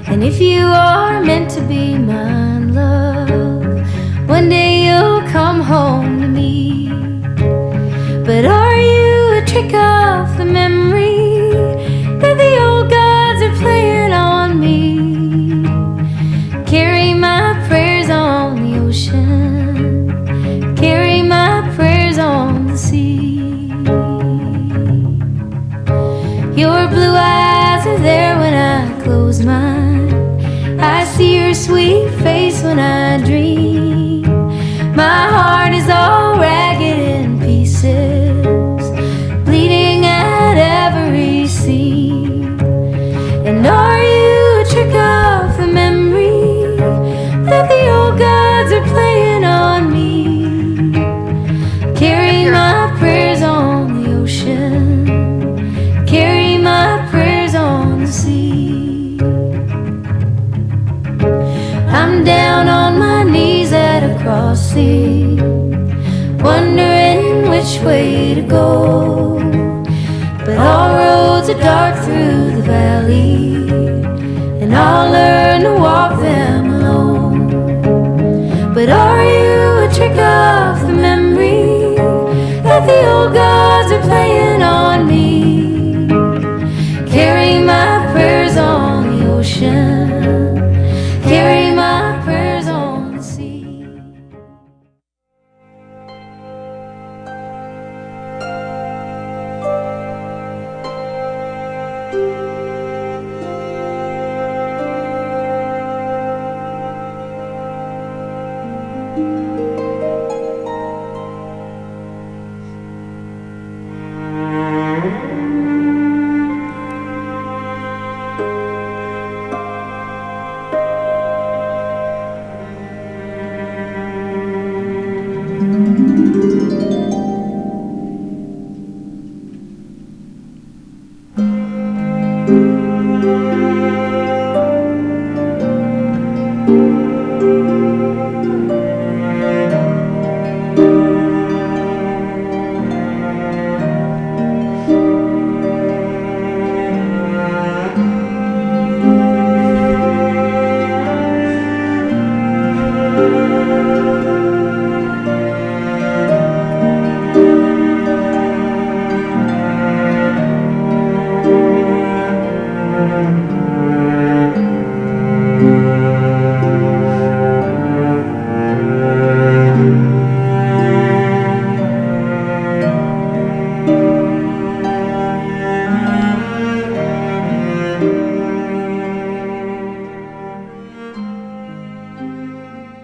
And if you are meant to be mine, love, one day you'll come home to me. But are you a trick of the memory that the old gods are playing on me? Carry my prayers on the ocean, carry my prayers on the sea. Your blue eyes are there when I close mine. I see your sweet face when I dream. My heart is all ragged in pieces, bleeding at every seam. And are you a trick of the memory that the old gods are playing on me? Carry my prayers on the ocean, carry my prayers on the sea. I'm down on my knees at a crossing, wondering which way to go. But all roads are dark through the valley, and I'll learn to walk them alone. But are you a trick of the memory that the old gods are playing on me? Carry my prayers on the ocean, carry my prayers on the sea.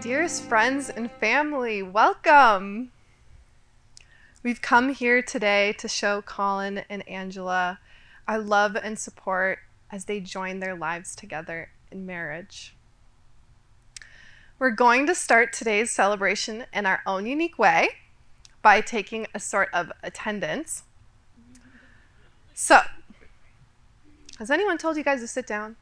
Dearest friends and family, welcome! We've come here today to show Colin and Angela our love and support as they join their lives together in marriage. We're going to start today's celebration in our own unique way by taking a sort of attendance. So, has anyone told you guys to sit down?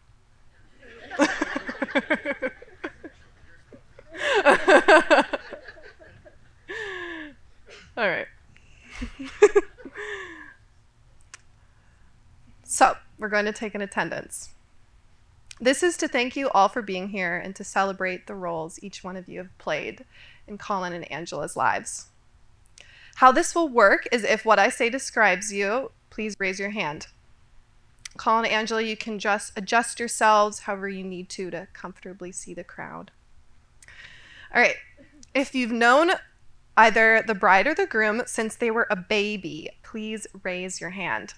All right. So, we're going to take an attendance. This is to thank you all for being here and to celebrate the roles each one of you have played in Colin and Angela's lives. How this will work is if what I say describes you, please raise your hand. Colin and Angela, you can just adjust yourselves however you need to comfortably see the crowd. All right. If you've known either the bride or the groom since they were a baby, please raise your hand.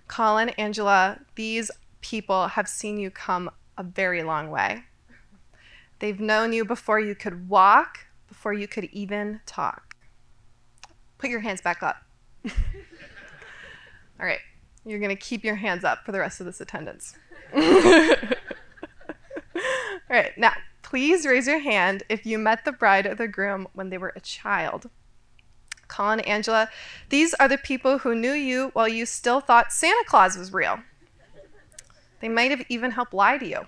Colin, Angela, these people have seen you come a very long way. They've known you before you could walk, before you could even talk. Put your hands back up. All right. You're going to keep your hands up for the rest of this attendance. All right. Now, please raise your hand if you met the bride or the groom when they were a child. Colin, Angela, these are the people who knew you while you still thought Santa Claus was real. They might have even helped lie to you.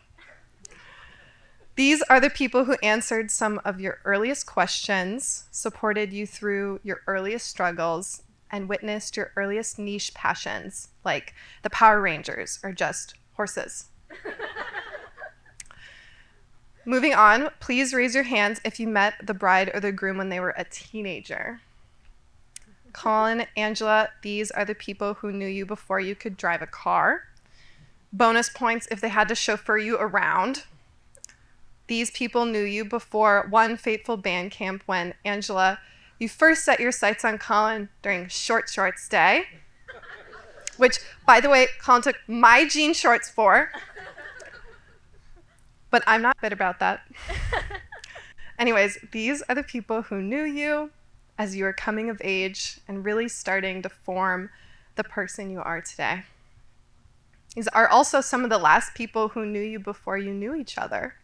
These are the people who answered some of your earliest questions, supported you through your earliest struggles, and witnessed your earliest niche passions, like the Power Rangers or just horses. Moving on, please raise your hands if you met the bride or the groom when they were a teenager. Colin, Angela, these are the people who knew you before you could drive a car. Bonus points if they had to chauffeur you around. These people knew you before one fateful band camp when, Angela, you first set your sights on Colin during Short Shorts Day, which, by the way, Colin took my jean shorts for. But I'm not bitter about that. Anyways, these are the people who knew you as you were coming of age and really starting to form the person you are today. These are also some of the last people who knew you before you knew each other.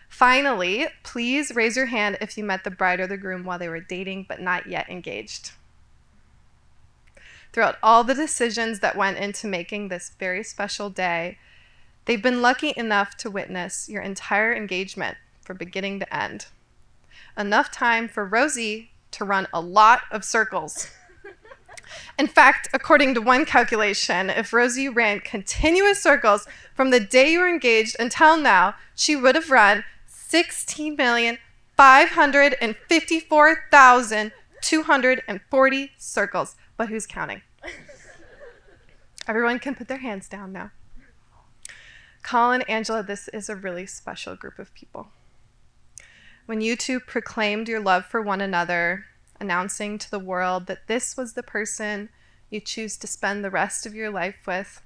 Finally, please raise your hand if you met the bride or the groom while they were dating but not yet engaged. Throughout all the decisions that went into making this very special day, they've been lucky enough to witness your entire engagement from beginning to end. Enough time for Rosie to run a lot of circles. In fact, according to one calculation, if Rosie ran continuous circles from the day you were engaged until now, she would have run 16,554,240 circles. But who's counting? Everyone can put their hands down now. Colin, Angela, this is a really special group of people. When you two proclaimed your love for one another, announcing to the world that this was the person you choose to spend the rest of your life with,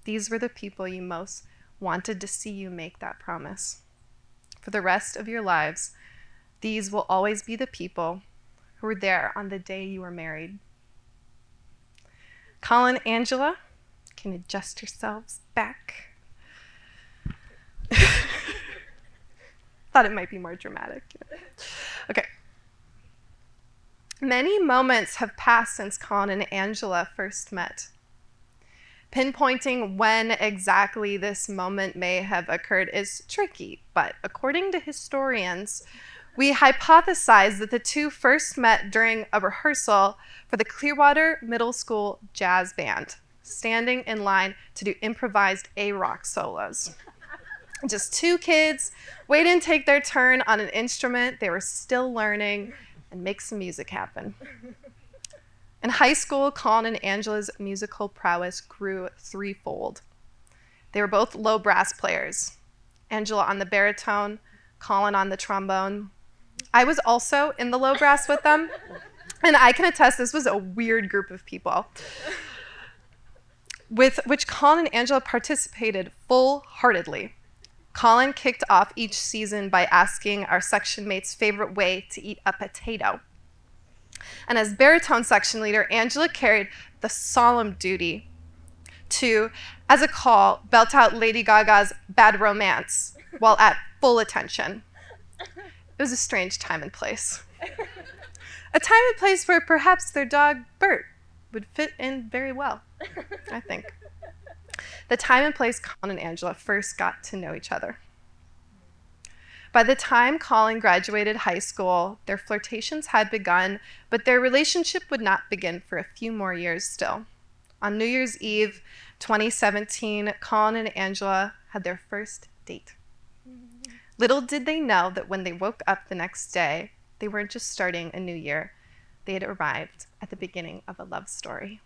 these were the people you most wanted to see you make that promise. For the rest of your lives, these will always be the people who were there on the day you were married. Colin, Angela, can adjust yourselves back. Thought it might be more dramatic. Okay. Many moments have passed since Colin and Angela first met. Pinpointing when exactly this moment may have occurred is tricky, but according to historians, we hypothesize that the two first met during a rehearsal for the Clearwater Middle School Jazz Band, standing in line to do improvised A-rock solos. Just two kids waiting to take their turn on an instrument they were still learning and make some music happen. In high school, Colin and Angela's musical prowess grew threefold. They were both low brass players. Angela on the baritone, Colin on the trombone. I was also in the low brass with them, and I can attest this was a weird group of people, with which Colin and Angela participated full-heartedly. Colin kicked off each season by asking our section mates' favorite way to eat a potato. And as baritone section leader, Angela carried the solemn duty to, as a call, belt out Lady Gaga's Bad Romance while at full attention. It was a strange time and place. A time and place where perhaps their dog, Bert, would fit in very well, I think. The time and place Colin and Angela first got to know each other. By the time Colin graduated high school, their flirtations had begun, but their relationship would not begin for a few more years still. On New Year's Eve, 2017, Colin and Angela had their first date. Little did they know that when they woke up the next day, they weren't just starting a new year. They had arrived at the beginning of a love story.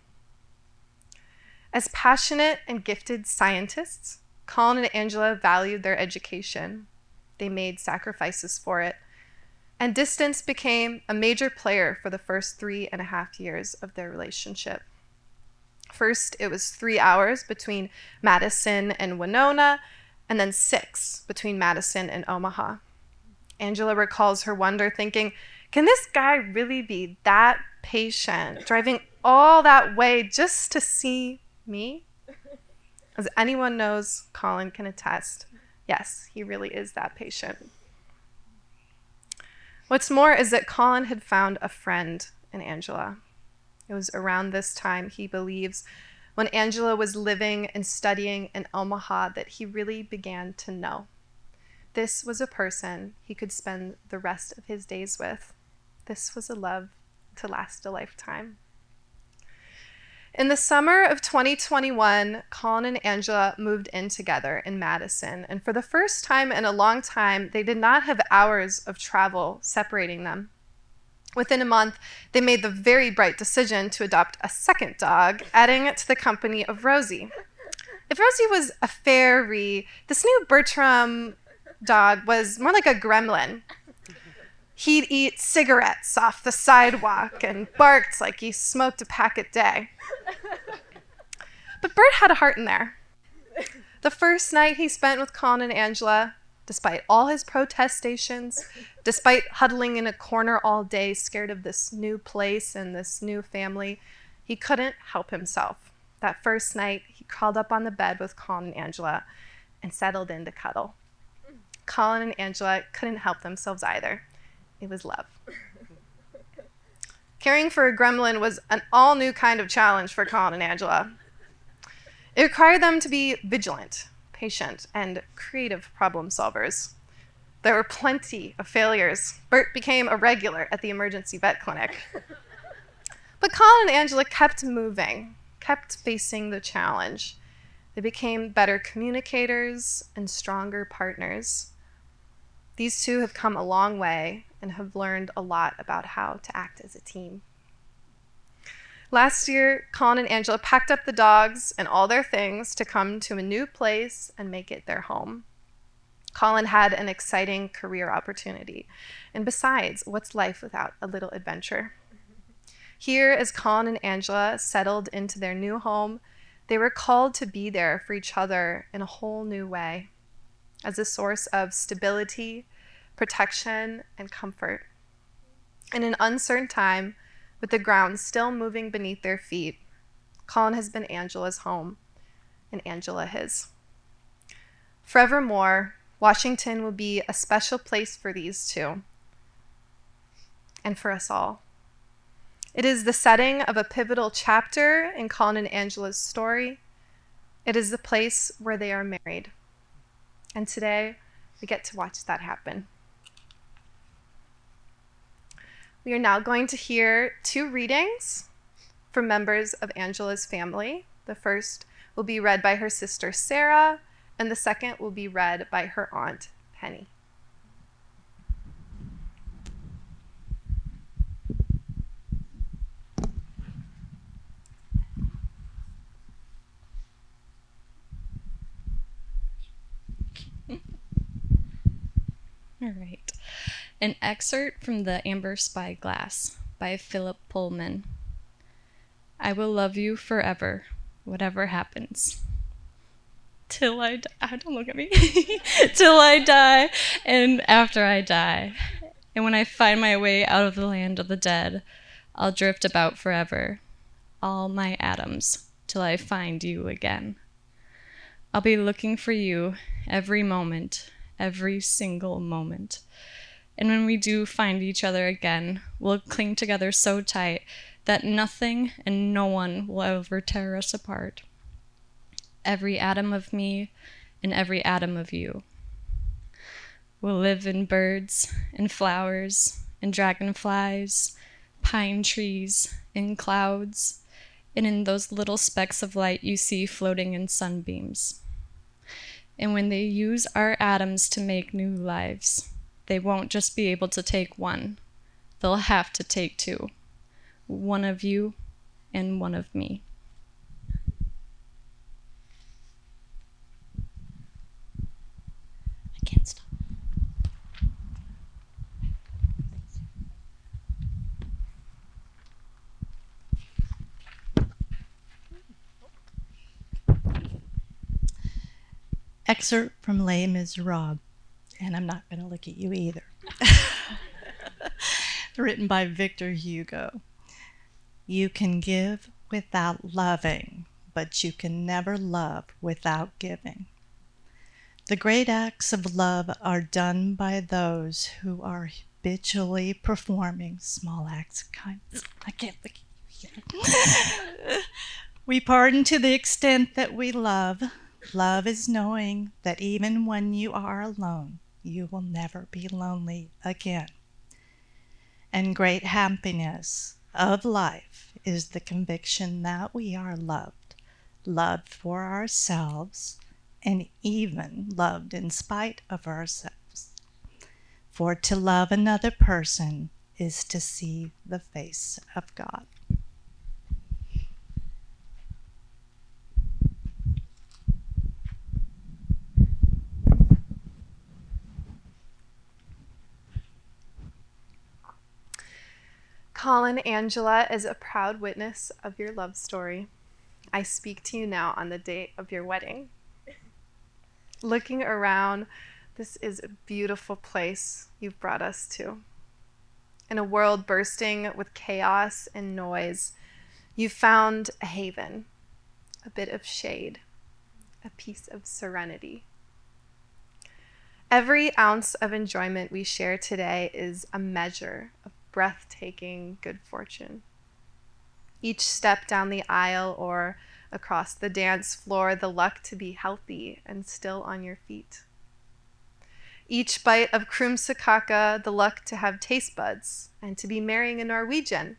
As passionate and gifted scientists, Colin and Angela valued their education. They made sacrifices for it, and distance became a major player for the first 3.5 years of their relationship. First, it was 3 hours between Madison and Winona, and then 6 between Madison and Omaha. Angela recalls her wonder, thinking, can this guy really be that patient, driving all that way just to see me? As anyone knows, Colin can attest. Yes, he really is that patient. What's more is that Colin had found a friend in Angela. It was around this time, he believes, when Angela was living and studying in Omaha, that he really began to know. This was a person he could spend the rest of his days with. This was a love to last a lifetime. In the summer of 2021, Colin and Angela moved in together in Madison, and for the first time in a long time, they did not have hours of travel separating them. Within a month, they made the very bright decision to adopt a second dog, adding it to the company of Rosie. If Rosie was a fairy, this new Bertram dog was more like a gremlin. He'd eat cigarettes off the sidewalk and barked like he smoked a pack a day. But Bert had a heart in there. The first night he spent with Colin and Angela, despite all his protestations, despite huddling in a corner all day, scared of this new place and this new family, he couldn't help himself. That first night, he crawled up on the bed with Colin and Angela and settled in to cuddle. Colin and Angela couldn't help themselves either. It was love. Caring for a gremlin was an all-new kind of challenge for Colin and Angela. It required them to be vigilant, patient, and creative problem solvers. There were plenty of failures. Bert became a regular at the emergency vet clinic. But Colin and Angela kept moving, kept facing the challenge. They became better communicators and stronger partners. These two have come a long way and have learned a lot about how to act as a team. Last year, Colin and Angela packed up the dogs and all their things to come to a new place and make it their home. Colin had an exciting career opportunity. And besides, what's life without a little adventure? Here, as Colin and Angela settled into their new home, they were called to be there for each other in a whole new way, as a source of stability, protection, and comfort. In an uncertain time, with the ground still moving beneath their feet, Colin has been Angela's home, and Angela his. Forevermore, Washington will be a special place for these two, and for us all. It is the setting of a pivotal chapter in Colin and Angela's story. It is the place where they are married. And today, we get to watch that happen. We are now going to hear two readings from members of Angela's family. The first will be read by her sister Sarah, and the second will be read by her aunt Penny. All right. An excerpt from The Amber Spyglass by Philip Pullman. I will love you forever, whatever happens. Till I die. Don't look at me. Till I die and after I die. And when I find my way out of the land of the dead, I'll drift about forever, all my atoms, till I find you again. I'll be looking for you every moment, every single moment. And when we do find each other again, we'll cling together so tight that nothing and no one will ever tear us apart. Every atom of me and every atom of you. We'll live in birds and flowers and dragonflies, pine trees, in clouds, and in those little specks of light you see floating in sunbeams. And when they use our atoms to make new lives, they won't just be able to take one. They'll have to take two. One of you and one of me. I can't stop. Excerpt from Les Miserables, and I'm not going to look at you either. Written by Victor Hugo. You can give without loving, but you can never love without giving. The great acts of love are done by those who are habitually performing small acts of kindness. I can't look at you either. We pardon to the extent that we love. Love is knowing that even when you are alone, you will never be lonely again. And great happiness of life is the conviction that we are loved, loved for ourselves, and even loved in spite of ourselves. For to love another person is to see the face of God. Colin, Angela, as a proud witness of your love story, I speak to you now on the date of your wedding. Looking around, this is a beautiful place you've brought us to. In a world bursting with chaos and noise, you've found a haven, a bit of shade, a piece of serenity. Every ounce of enjoyment we share today is a measure of breathtaking good fortune. Each step down the aisle or across the dance floor, the luck to be healthy and still on your feet. Each bite of krumsakaka, the luck to have taste buds and to be marrying a Norwegian.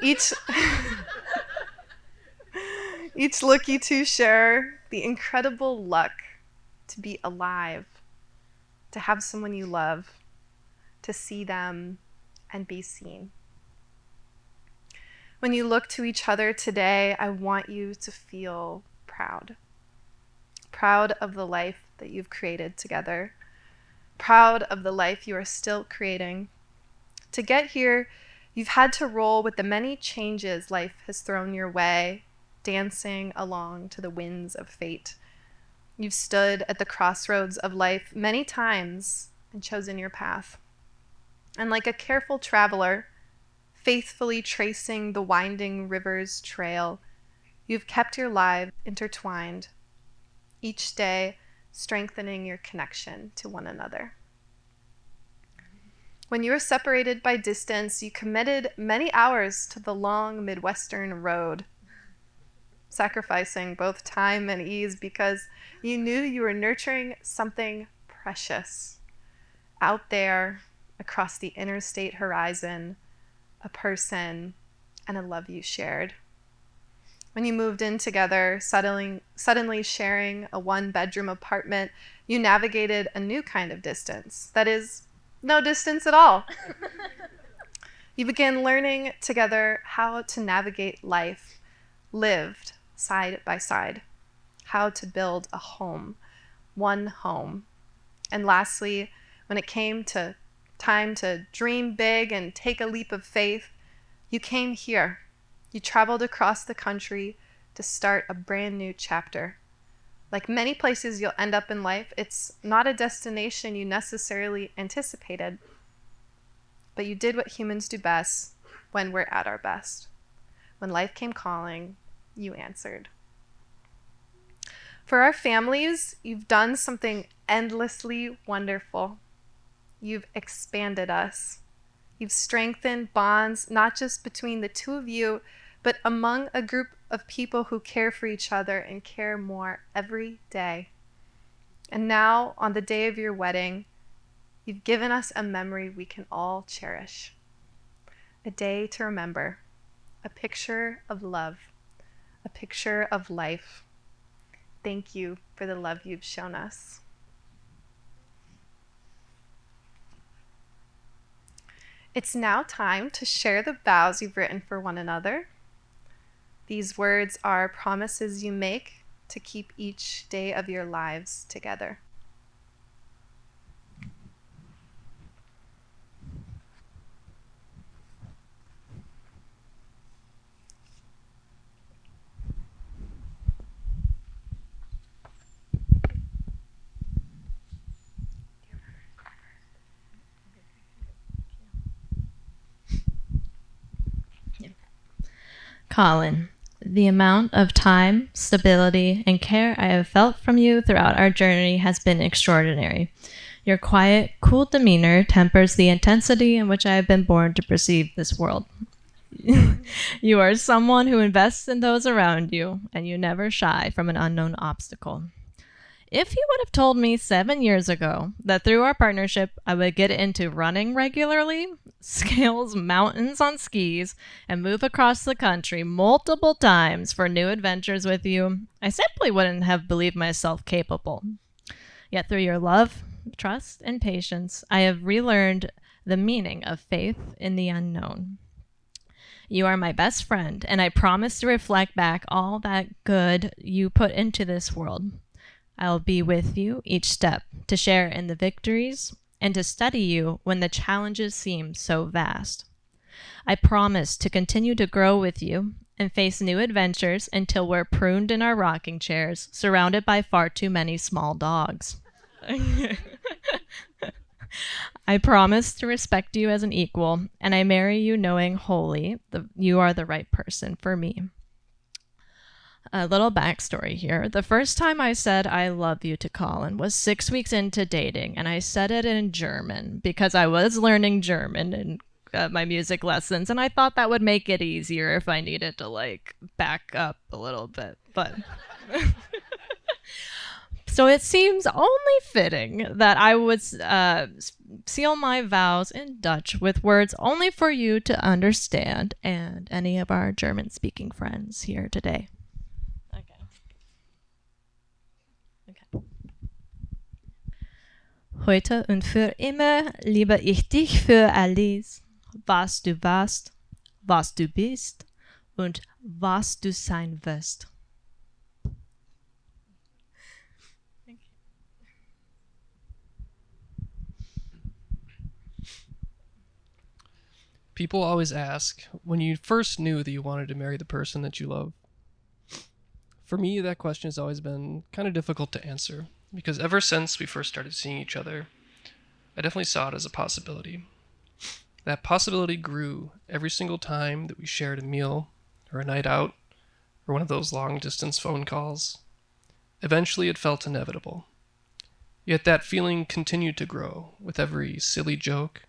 Each look you two share, the incredible luck to be alive, to have someone you love, to see them and be seen. When you look to each other today, I want you to feel proud. Proud of the life that you've created together. Proud of the life you are still creating. To get here, you've had to roll with the many changes life has thrown your way, dancing along to the winds of fate. You've stood at the crossroads of life many times and chosen your path. And like a careful traveler, faithfully tracing the winding river's trail, you've kept your lives intertwined, each day strengthening your connection to one another. When you were separated by distance, you committed many hours to the long Midwestern road, sacrificing both time and ease because you knew you were nurturing something precious out there across the interstate horizon, a person and a love you shared. When you moved in together, suddenly sharing a one-bedroom apartment, you navigated a new kind of distance. That is, no distance at all. You began learning together how to navigate life, lived side by side, how to build a home, one home. And lastly, when it came to time to dream big and take a leap of faith, you came here. You traveled across the country to start a brand new chapter. Like many places you'll end up in life, it's not a destination you necessarily anticipated, but you did what humans do best when we're at our best. When life came calling, you answered. For our families, you've done something endlessly wonderful. You've expanded us. You've strengthened bonds, not just between the two of you, but among a group of people who care for each other and care more every day. And now, on the day of your wedding, you've given us a memory we can all cherish. A day to remember, a picture of love, a picture of life. Thank you for the love you've shown us. It's now time to share the vows you've written for one another. These words are promises you make to keep each day of your lives together. Colin, the amount of time, stability, and care I have felt from you throughout our journey has been extraordinary. Your quiet, cool demeanor tempers the intensity in which I have been born to perceive this world. You are someone who invests in those around you, and you never shy from an unknown obstacle. If you would have told me 7 years ago that through our partnership I would get into running regularly, scales mountains on skis, and move across the country multiple times for new adventures with you, I simply wouldn't have believed myself capable. Yet through your love, trust, and patience, I have relearned the meaning of faith in the unknown. You are my best friend, and I promise to reflect back all that good you put into this world. I'll be with you each step, to share in the victories, and to study you when the challenges seem so vast. I promise to continue to grow with you and face new adventures until we're pruned in our rocking chairs, surrounded by far too many small dogs. I promise to respect you as an equal, and I marry you knowing wholly that you are the right person for me. A little backstory here. The first time I said I love you to Colin was 6 weeks into dating, and I said it in German because I was learning German in my music lessons, and I thought that would make it easier if I needed to like back up a little bit. But so it seems only fitting that I would seal my vows in Dutch with words only for you to understand and any of our German-speaking friends here today. Okay. Heute und für immer liebe ich dich für alles, was du warst, was du bist und was du sein wirst. People always ask when you first knew that you wanted to marry the person that you love. For me, that question has always been kind of difficult to answer because ever since we first started seeing each other, I definitely saw it as a possibility. That possibility grew every single time that we shared a meal or a night out or one of those long-distance phone calls. Eventually, it felt inevitable. Yet that feeling continued to grow with every silly joke,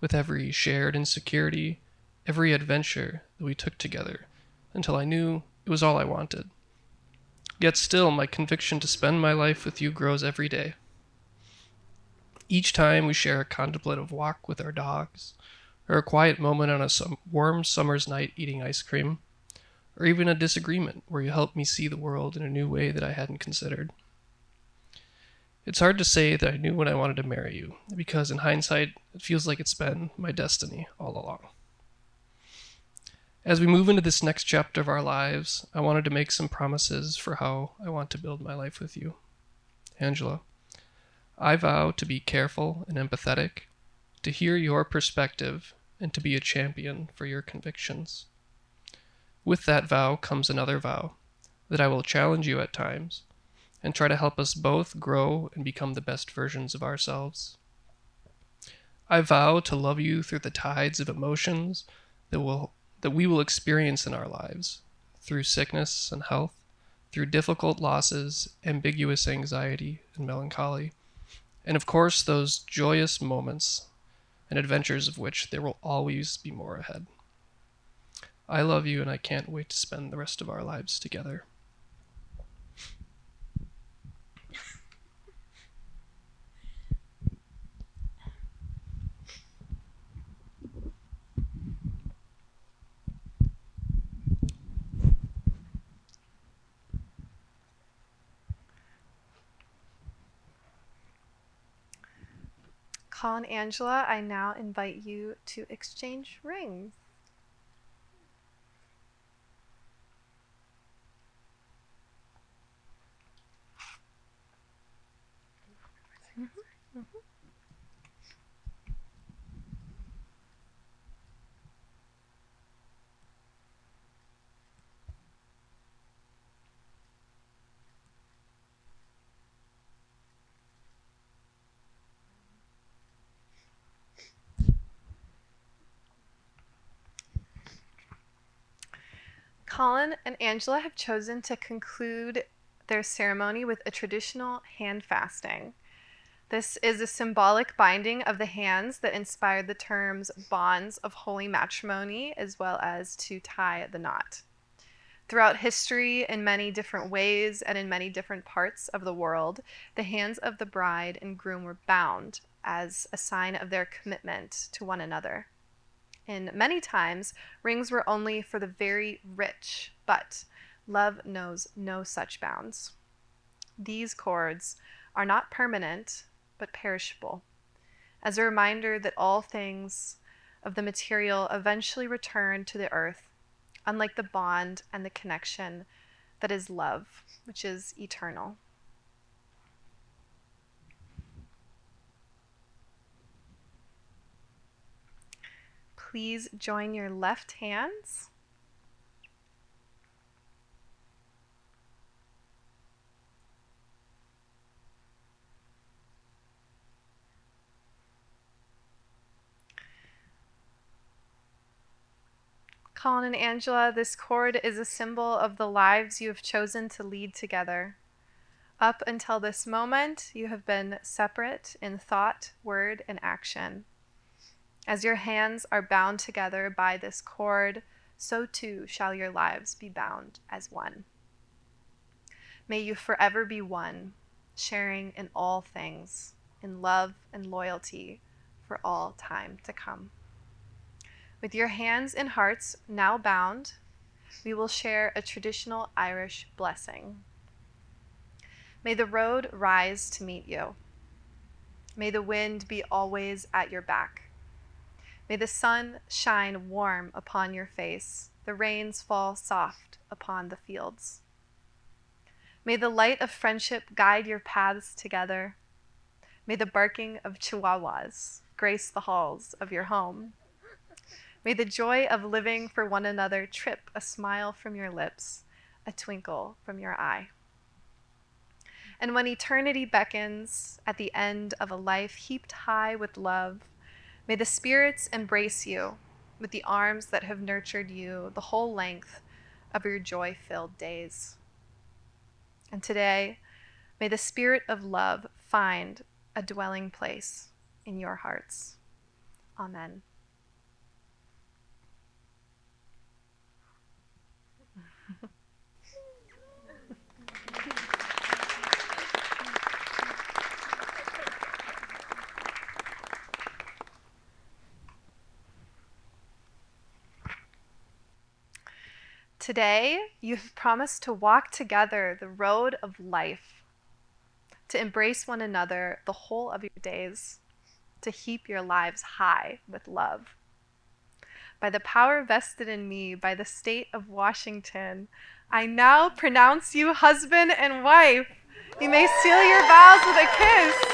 with every shared insecurity, every adventure that we took together, until I knew it was all I wanted. Yet still, my conviction to spend my life with you grows every day. Each time we share a contemplative walk with our dogs, or a quiet moment on a warm summer's night eating ice cream, or even a disagreement where you help me see the world in a new way that I hadn't considered. It's hard to say that I knew when I wanted to marry you, because in hindsight, it feels like it's been my destiny all along. As we move into this next chapter of our lives, I wanted to make some promises for how I want to build my life with you. Angela, I vow to be careful and empathetic, to hear your perspective, and to be a champion for your convictions. With that vow comes another vow, that I will challenge you at times, and try to help us both grow and become the best versions of ourselves. I vow to love you through the tides of emotions that we will experience in our lives, through sickness and health, through difficult losses, ambiguous anxiety, and melancholy, and of course those joyous moments and adventures of which there will always be more ahead. I love you, and I can't wait to spend the rest of our lives together. Colin, Angela, I now invite you to exchange rings. Colin and Angela have chosen to conclude their ceremony with a traditional hand fasting. This is a symbolic binding of the hands that inspired the terms bonds of holy matrimony, as well as to tie the knot. Throughout history, in many different ways and in many different parts of the world, the hands of the bride and groom were bound as a sign of their commitment to one another. And many times, rings were only for the very rich, but love knows no such bounds. These cords are not permanent, but perishable, as a reminder that all things of the material eventually return to the earth, unlike the bond and the connection that is love, which is eternal. Please join your left hands. Colin and Angela, this cord is a symbol of the lives you have chosen to lead together. Up until this moment, you have been separate in thought, word, and action. As your hands are bound together by this cord, so too shall your lives be bound as one. May you forever be one, sharing in all things, in love and loyalty for all time to come. With your hands and hearts now bound, we will share a traditional Irish blessing. May the road rise to meet you. May the wind be always at your back. May the sun shine warm upon your face, the rains fall soft upon the fields. May the light of friendship guide your paths together. May the barking of chihuahuas grace the halls of your home. May the joy of living for one another trip a smile from your lips, a twinkle from your eye. And when eternity beckons at the end of a life heaped high with love, may the spirits embrace you with the arms that have nurtured you the whole length of your joy-filled days. And today, may the spirit of love find a dwelling place in your hearts. Amen. Today, you have promised to walk together the road of life, to embrace one another the whole of your days, to heap your lives high with love. By the power vested in me by the state of Washington, I now pronounce you husband and wife. You may seal your vows with a kiss.